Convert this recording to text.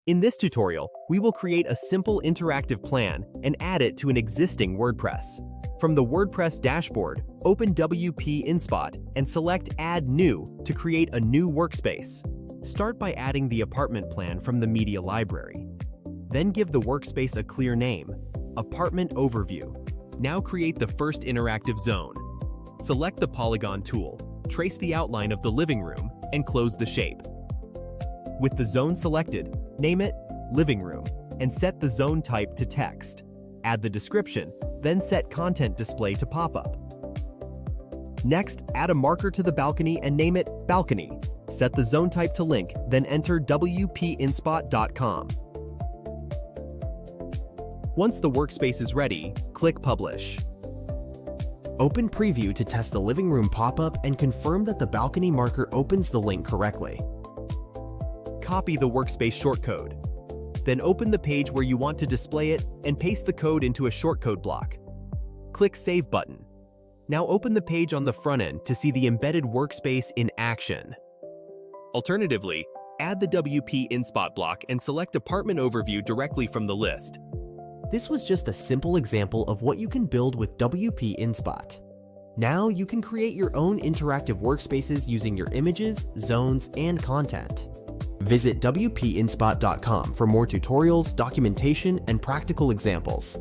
In this tutorial, we will create a simple interactive plan and add it to an existing WordPress. From the WordPress dashboard, open WP InSpot and select Add New to create a new workspace. Start by adding the apartment plan from the Media Library. Then give the workspace a clear name, Apartment Overview. Now create the first interactive zone. Select the polygon tool, trace the outline of the living room, and close the shape. With the zone selected, name it Living Room and set the zone type to text. Add the description, then set Content Display to Popup. Next, add a marker to the balcony and name it Balcony. Set the zone type to link, then enter WPInSpot.com. Once the workspace is ready, click Publish. Open Preview to test the living room pop-up and confirm that the balcony marker opens the link correctly. Copy the workspace shortcode. Then open the page where you want to display it and paste the code into a shortcode block. Click Save button. Now open the page on the front end to see the embedded workspace in action. Alternatively, add the WP InSpot block and select Apartment Overview directly from the list. This was just a simple example of what you can build with WP InSpot. Now you can create your own interactive workspaces using your images, zones, and content. Visit WPInSpot.com for more tutorials, documentation, and practical examples.